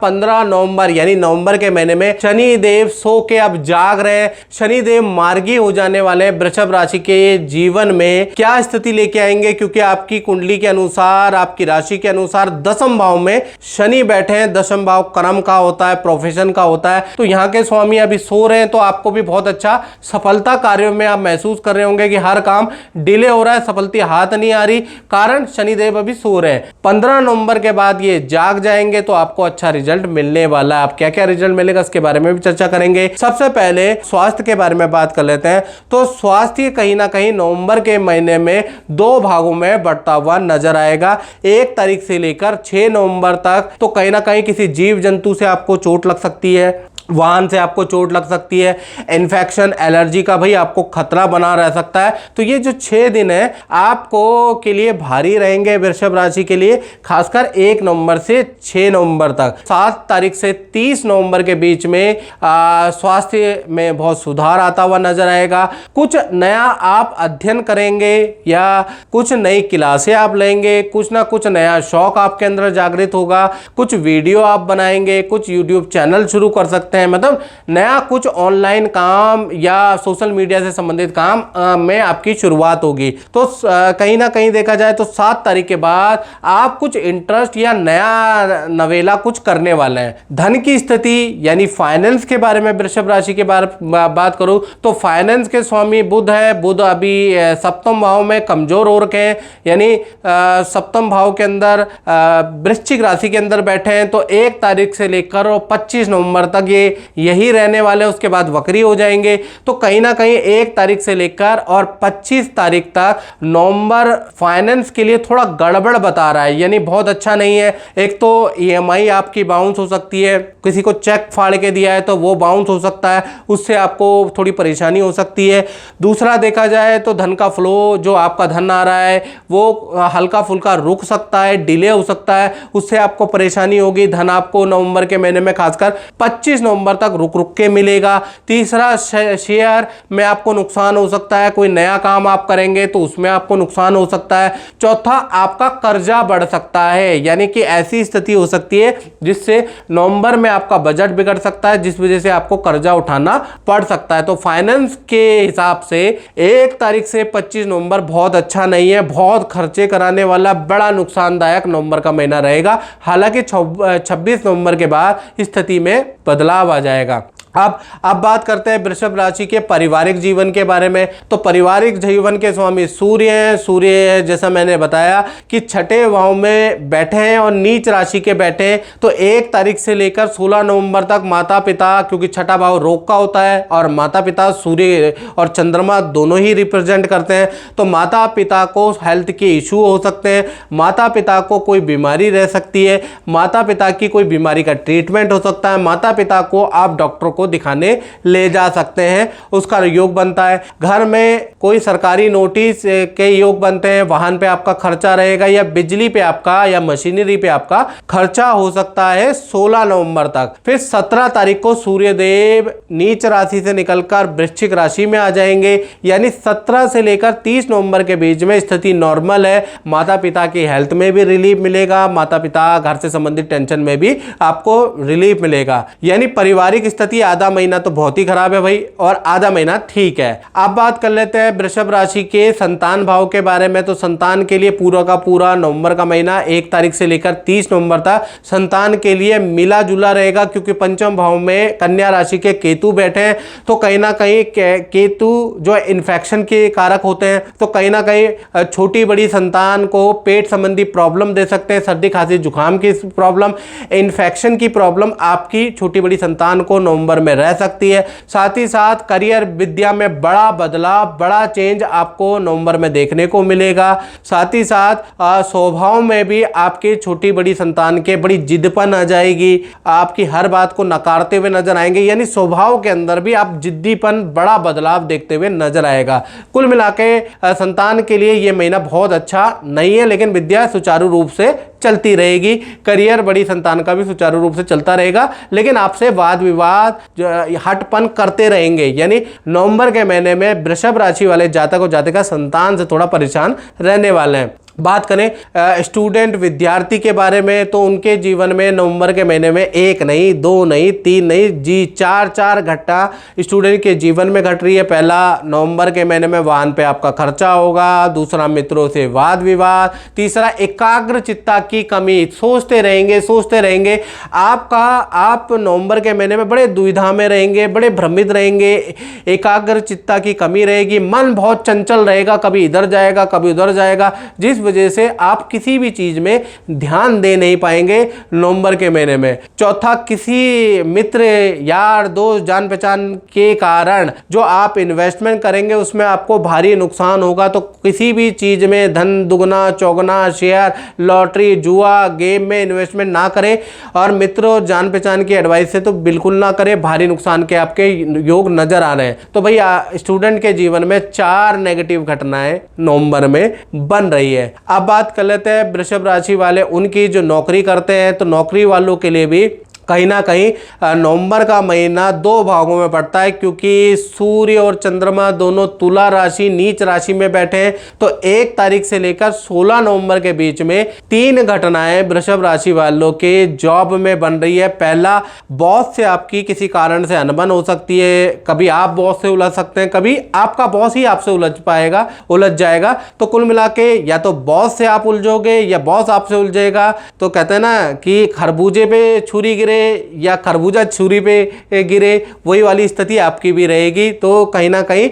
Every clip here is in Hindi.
15 नवंबर यानी नवंबर के महीने में शनि देव सो के अब जाग रहे हैं। शनि देव मार्गी हो जाने वाले हैं वृषभ राशि के जीवन में। क्या स्थिति लेके आएंगे, क्योंकि आपकी कुंडली के अनुसार, आपकी राशि के अनुसार दसम भाव में शनि बैठे हैं। दसम भाव कर्म का होता है, प्रोफेशन का होता है। तो यहाँ के स्वामी अभी सो रहे हैं, तो आपको भी बहुत अच्छा सफलता कार्यों में आप महसूस कर रहे होंगे कि हर काम डिले हो रहा है, सफलता हाथ नहीं आ रही, कारण शनिदेव अभी सो रहे हैं। 15 नवंबर के बाद ये जाग जाएंगे तो आपको अच्छा रिजल्ट मिलने वाला है। आप क्या क्या रिजल्ट मिलेगा इसके बारे में भी चर्चा करेंगे। सबसे पहले स्वास्थ्य के बारे में बात कर लेते हैं। तो स्वास्थ्य कहीं ना कहीं नवंबर के महीने में 2 भागों में बढ़ता हुआ नजर आएगा। 1 तारीख से लेकर 6 नवंबर तक तो कहीं ना कहीं किसी जीव जंतु से आपको चोट लग सकती है, वाहन से आपको चोट लग सकती है, इन्फेक्शन, एलर्जी का भाई आपको खतरा बना रह सकता है। तो ये जो 6 दिन है आपको के लिए भारी रहेंगे वृषभ राशि के लिए, खासकर 1 नवंबर से 6 नवंबर तक। 7 तारीख से 30 नवंबर के बीच में स्वास्थ्य में बहुत सुधार आता हुआ नजर आएगा। कुछ नया आप अध्ययन करेंगे या कुछ नई क्लासें आप लेंगे, कुछ ना कुछ नया शौक आपके अंदर जागृत होगा, कुछ वीडियो आप बनाएंगे, कुछ यूट्यूब चैनल शुरू कर सकते हैं। मतलब नया कुछ ऑनलाइन काम या सोशल मीडिया से संबंधित काम में आपकी शुरुआत होगी। तो कहीं ना कहीं देखा जाए तो 7 तारीख के बाद आप कुछ इंटरेस्ट या नया नवेला कुछ करने वाले हैं। धन की स्थिति यानी फाइनेंस के बारे में वृषभ राशि के बात करूं तो फाइनेंस के स्वामी बुध है। बुध अभी सप्तम भाव में कमजोर हो रखे हैं, यानी सप्तम भाव के अंदर वृश्चिक राशि के अंदर बैठे हैं। तो 1 तारीख से लेकर 25 नवंबर तक ये यही रहने वाले, उसके बाद वक्री हो जाएंगे। तो कहीं ना कहीं 1 तारीख से लेकर और 25 तारीख तक नवंबर फाइनेंस के लिए थोड़ा गड़बड़ बता रहा है, यानी बहुत अच्छा नहीं है। एक तो ईएमआई आपकी बाउंस हो सकती है, किसी को चेक फाड़ के दिया है तो वो बाउंस हो सकता है, उससे आपको थोड़ी परेशानी हो सकती है। दूसरा देखा जाए तो धन का फ्लो, जो आपका धन आ रहा है वो हल्का फुल्का रुक सकता है, डिले हो सकता है, उससे आपको परेशानी होगी। धन आपको नवंबर के महीने में खासकर 25 नवंबर तक रुक रुक के मिलेगा। तीसरा, शेयर में आपको नुकसान हो सकता है, कोई नया काम आप करेंगे तो उसमें आपको नुकसान हो सकता है। चौथा, आपका कर्जा बढ़ सकता है, यानी कि ऐसी स्थिति हो सकती है जिससे नवंबर में आपका बजट बिगड़ सकता है, जिस वजह से आपको कर्जा उठाना पड़ सकता है। तो फाइनेंस के हिसाब से 1 तारीख से 25 नवंबर बहुत अच्छा नहीं है, बहुत खर्चे कराने वाला, बड़ा नुकसानदायक नवंबर का महीना रहेगा। हालांकि 26 नवंबर के बाद स्थिति में बदलाव आ जाएगा। अब बात करते हैं वृषभ राशि के पारिवारिक जीवन के बारे में। तो पारिवारिक जीवन के स्वामी सूर्य हैं। सूर्य जैसा मैंने बताया कि 6ठे भाव में बैठे हैं और नीच राशि के बैठे हैं। तो 1 तारीख से लेकर 16 नवंबर तक माता पिता, क्योंकि 6ठा भाव रोग का होता है और माता पिता सूर्य और चंद्रमा दोनों ही रिप्रेजेंट करते हैं, तो माता पिता को हेल्थ के इशू हो सकते हैं, माता पिता को कोई बीमारी रह सकती है, माता पिता की कोई बीमारी का ट्रीटमेंट हो सकता है, माता पिता को आप डॉक्टर को दिखाने ले जा सकते हैं, उसका योग बनता है। घर में कोई सरकारी नोटिस के योग बनते हैं, वाहन पे आपका खर्चा रहेगा या बिजली पे आपका या मशीनरी पे आपका खर्चा हो सकता है 16 नवंबर तक। फिर 17 तारीख को सूर्यदेव नीच राशि से निकलकर वृश्चिक राशि में आ जाएंगे, यानी 17 से लेकर 30 नवंबर के बीच में स्थिति नॉर्मल है। माता पिता की हेल्थ में भी रिलीफ मिलेगा, माता पिता घर से संबंधित टेंशन में भी आपको रिलीफ मिलेगा। यानी पारिवारिक स्थिति आधा महीना तो बहुत ही खराब है भाई, और आधा महीना ठीक है। अब बात कर लेते हैं वृषभ राशि के संतान भाव के बारे में। तो संतान के लिए पूरा का पूरा नवंबर का महीना 1 तारीख से लेकर 30 नवंबर तक संतान के लिए मिला जुला रहेगा, क्योंकि पंचम भाव में कन्या राशि के केतु बैठे हैं। तो कहीं ना कहीं केतु जो इन्फेक्शन के कारक होते हैं, तो कहीं ना कहीं छोटी बड़ी संतान को पेट संबंधी प्रॉब्लम दे सकते हैं, सर्दी खांसी जुकाम की प्रॉब्लम, इन्फेक्शन की प्रॉब्लम आपकी छोटी बड़ी संतान को नवंबर में रह सकती है। साथ ही साथ करियर विद्या में बड़ा बदलाव, बड़ा चेंज आपको नवंबर में देखने को मिलेगा। साथ ही साथ स्वभाव में भी आपके छोटी बड़ी संतान के बड़ी जिद्दपन आ जाएगी, आपकी हर बात को नकारते हुए नजर आएंगे, यानी स्वभाव के अंदर भी आप जिद्दीपन, बड़ा बदलाव देखते हुए नजर आएगा। कुल मिलाके संतान के लिए यह महीना बहुत अच्छा नहीं है, लेकिन विद्या सुचारू रूप से चलती रहेगी, करियर बड़ी संतान का भी सुचारू रूप से चलता रहेगा, लेकिन आपसे वाद विवाद हटपन करते रहेंगे। यानी नवंबर के महीने में वृषभ राशि वाले जातक और जातिका संतान से थोड़ा परेशान रहने वाले हैं। बात करें स्टूडेंट विद्यार्थी के बारे में तो उनके जीवन में नवंबर के महीने में एक नहीं, दो नहीं, तीन नहीं जी चार घटना स्टूडेंट के जीवन में घट रही है। पहला, नवंबर के महीने में वाहन पे आपका खर्चा होगा। दूसरा, मित्रों से वाद विवाद। तीसरा, एकाग्र चित्ता की कमी, सोचते रहेंगे आप नवंबर के महीने में बड़े दुविधा में रहेंगे, बड़े भ्रमित रहेंगे, एकाग्र चित्ता की कमी रहेगी, मन बहुत चंचल रहेगा, कभी इधर जाएगा कभी उधर जाएगा, जिस वजह से आप किसी भी चीज में ध्यान दे नहीं पाएंगे नवंबर के महीने में। चौथा, किसी मित्र यार दोस्त जान पहचान के कारण जो आप इन्वेस्टमेंट करेंगे उसमें आपको भारी नुकसान होगा। तो किसी भी चीज में धन दुगना चौगना, शेयर, लॉटरी, जुआ, गेम में इन्वेस्टमेंट ना करें और मित्रों जान पहचान की एडवाइस से तो बिल्कुल ना करें, भारी नुकसान के आपके योग नजर आ रहे हैं। तो भैया स्टूडेंट के जीवन में 4 नेगेटिव घटनाएं नवंबर में बन रही है। अब बात कर लेते हैं वृषभ राशि वाले उनकी जो नौकरी करते हैं, तो नौकरी वालों के लिए भी कहीं ना कहीं नवंबर का महीना 2 भागों में पड़ता है, क्योंकि सूर्य और चंद्रमा दोनों तुला राशि नीच राशि में बैठे हैं। तो 1 तारीख से लेकर 16 नवंबर के बीच में 3 घटनाएं वृषभ राशि वालों के जॉब में बन रही है। पहला, बॉस से आपकी किसी कारण से अनबन हो सकती है, कभी आप बॉस से उलझ सकते हैं, कभी आपका बॉस ही आपसे उलझ जाएगा। तो कुल मिला के या तो बॉस से आप उलझोगे या बॉस आपसे उलझेगा। तो कहते हैं ना कि खरबूजे पे छुरी गिरे या खरबूजा छुरी पे गिरे, वही वाली स्थिति आपकी भी रहेगी। तो कहीं ना कहीं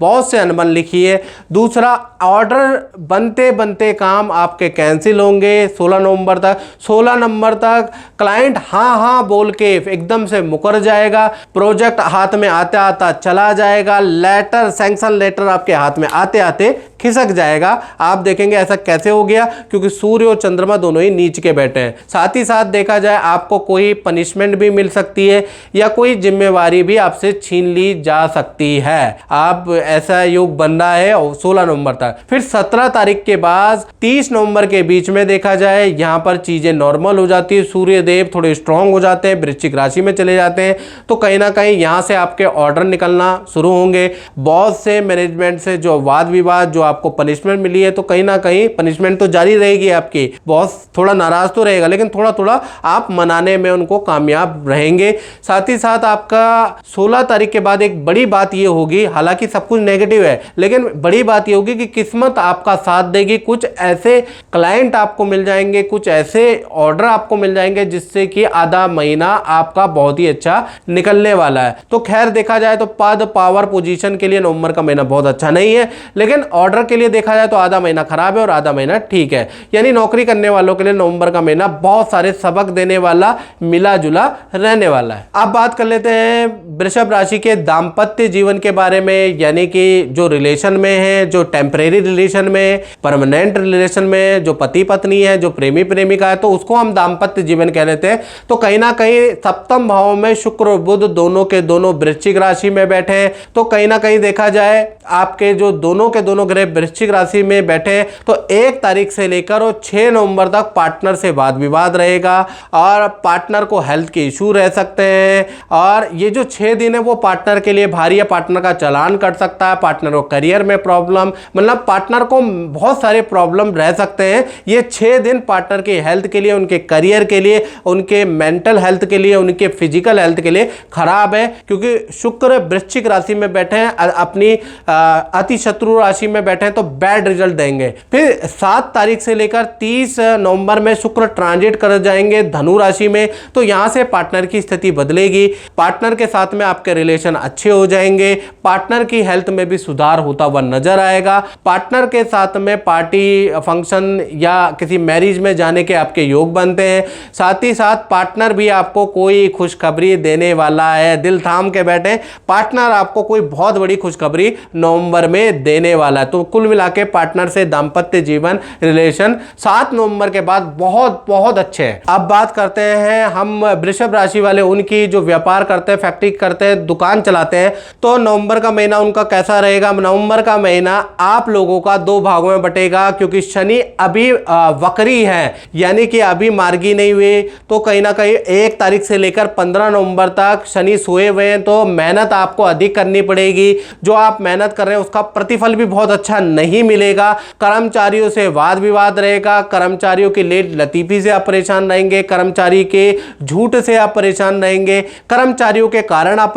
बॉस से अनबन लिखी है। दूसरा, ऑर्डर बनते बनते काम आपके कैंसिल होंगे 16 नवंबर तक। 16 नवंबर तक क्लाइंट हाँ बोल के एकदम से मुकर जाएगा, प्रोजेक्ट हाथ में आते आता चला जाएगा, लेटर सैंक्शन लेटर आपके हाथ में आते आते खिसक जाएगा। आप देखेंगे ऐसा कैसे हो गया, क्योंकि सूर्य और चंद्रमा दोनों ही नीच के बैठे हैं। साथ ही साथ देखा जाए आपको कोई पनिशमेंट भी मिल सकती है या कोई जिम्मेवारी भी आपसे छीन ली जा सकती है। आप ऐसा योग बन रहा है 16 नवंबर तक। फिर 17 तारीख के बाद 30 नवंबर के बीच में देखा जाए यहां पर चीजें नॉर्मल हो जाती है, सूर्य देव थोड़े स्ट्रांग हो जाते हैं, वृश्चिक राशि में चले जाते हैं। तो कहीं ना कहीं यहां से आपके ऑर्डर निकलना शुरू होंगे। बॉस से, मैनेजमेंट से जो वाद विवाद, जो आपको पनिशमेंट मिली है, तो कहीं ना कहीं पनिशमेंट तो जारी रहेगी आपकी। बॉस थोड़ा नाराज तो रहेगा, लेकिन थोड़ा थोड़ा आप मनाने में उनको कामयाब रहेंगे। साथ ही साथ आपका 16 तारीख के बाद एक बड़ी बात ये होगी, हालांकि सब कुछ नेगेटिव है, लेकिन बड़ी बात ये होगी कि किस्मत आपका साथ देगी। कुछ ऐसे क्लाइंट आपको मिल जाएंगे, कुछ ऐसे ऑर्डर आपको मिल जाएंगे जिससे कि आधा महीना आपका बहुत ही अच्छा निकलने वाला है। तो खैर देखा जाए तो पद पावर पोजीशन के लिए नवंबर का महीना बहुत अच्छा नहीं है, लेकिन ऑर्डर के लिए देखा जाए तो आधा महीना खराब है और आधा महीना ठीक है। यानी नौकरी करने वालों के लिए नवंबर का महीना बहुत सारे सबक देने वाला, मिला जुला रहने वाला है। अब बात कर लेते हैं वृषभ राशि के दाम्पत्य जीवन के बारे में, यानी कि जो रिलेशन में है, जो टेम्परेरी रिलेशन में, परमानेंट रिलेशन में, जो पति पत्नी है, जो प्रेमी प्रेमिका है, तो उसको हम दाम्पत्य जीवन कह लेते हैं। तो कहीं ना कहीं सप्तम भाव में शुक्र और बुध दोनों के दोनों वृश्चिक राशि में बैठे हैं। तो कहीं ना कहीं देखा जाए आपके जो दोनों के दोनों ग्रह वृश्चिक राशि में बैठे हैं, तो 1 तारीख से लेकर और 6 नवंबर तक पार्टनर से वाद विवाद रहेगा और पार्टनर को हेल्थ के इशू रह सकते हैं। और ये जो 6 दिन है वो पार्टनर के लिए भारी है, पार्टनर का चालान कट सकता है, पार्टनर को करियर में प्रॉब्लम, मतलब पार्टनर को बहुत सारे प्रॉब्लम रह सकते हैं। ये 6 दिन पार्टनर के हेल्थ के लिए, उनके करियर के लिए, उनके मेंटल हेल्थ के लिए, उनके फिजिकल हेल्थ के लिए खराब है, क्योंकि शुक्र वृश्चिक राशि में बैठे हैं, अपनी अति शत्रु राशि में बैठे हैं, तो बैड रिजल्ट देंगे। फिर 7 तारीख से लेकर 30 नवंबर में शुक्र ट्रांजिट कर जाएंगे धनु राशि में, तो यहां से पार्टनर की स्थिति बदलेगी, पार्टनर के साथ में आपके रिलेशन अच्छे हो जाएंगे, पार्टनर की हेल्थ में भी सुधार होता हुआ नजर आएगा, पार्टनर के साथ में पार्टी फंक्शन या किसी मैरिज में जाने के आपके योग बनते हैं। साथ ही साथ पार्टनर भी आपको कोई खुशखबरी देने वाला है, दिल थाम के बैठे, पार्टनर आपको कोई बहुत बड़ी खुशखबरी नवंबर में देने वाला है। तो कुल मिला के पार्टनर से दाम्पत्य जीवन रिलेशन 7 नवंबर के बाद बहुत बहुत अच्छे हैं। अब बात करते हैं हम वृषभ राशि वाले उनकी, जो व्यापार करते हैं, फैक्ट्री करते हैं, दुकान चलाते हैं, तो नवंबर का महीना उनका कैसा रहेगा। नवंबर का महीना आप लोगों का 2 भागों में बटेगा, क्योंकि शनि अभी वक्री है, यानी कि अभी मार्गी नहीं हुए। तो कहीं ना कहीं 1 तारीख से लेकर 15 नवंबर तक शनि सोए हुए हैं, तो मेहनत आपको अधिक करनी पड़ेगी। जो आप मेहनत कर रहे हैं उसका प्रतिफल भी बहुत अच्छा अच्छा नहीं मिलेगा। कर्मचारियों से वाद विवाद रहेगा, कर्मचारियों की लेट लतीफी से आप परेशान रहेंगे, कर्मचारी के झूठ से आप परेशान रहेंगे, कर्मचारियों के कारण आप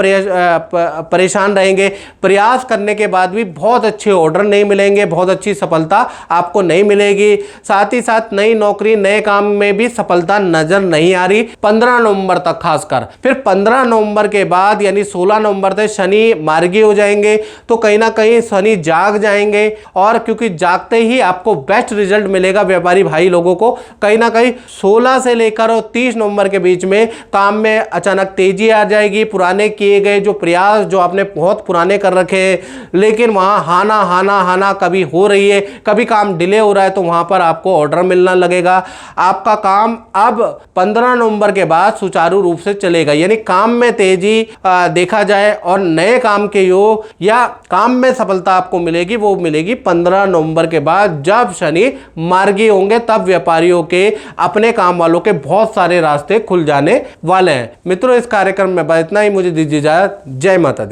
परेशान रहेंगे। प्रयास करने के बाद भी बहुत अच्छे ऑर्डर नहीं मिलेंगे, बहुत अच्छी सफलता आपको नहीं मिलेगी। साथ ही साथ नई नौकरी नए काम में भी सफलता नजर नहीं आ रही 15 नवंबर तक खासकर। फिर 15 नवंबर के बाद यानी 16 नवंबर तक शनि मार्गी हो जाएंगे, तो कहीं ना कहीं शनि जाग जाएंगे, और क्योंकि जागते ही आपको बेस्ट रिजल्ट मिलेगा व्यापारी भाई लोगों को। कहीं ना कहीं 16 से लेकर और 30 नवंबर के बीच में काम में अचानक तेजी आ जाएगी। पुराने किए गए जो प्रयास जो आपने बहुत पुराने कर रखे हैं, लेकिन वहां हाना हाना हाना कभी हो रही है, कभी काम डिले हो रहा है, तो वहां पर आपको ऑर्डर मिलना लगेगा। आपका काम अब 15 नवंबर के बाद सुचारू रूप से चलेगा, यानी काम में तेजी देखा जाए और नए काम के योग या काम में सफलता आपको मिलेगी, वो मिलेगी 15 नवंबर के बाद, जब शनि मार्गी होंगे। तब व्यापारियों के अपने काम वालों के बहुत सारे रास्ते खुल जाने वाले हैं। मित्रों, इस कार्यक्रम में बस इतना ही। मुझे दीजिए इजाजत। जय माता दी।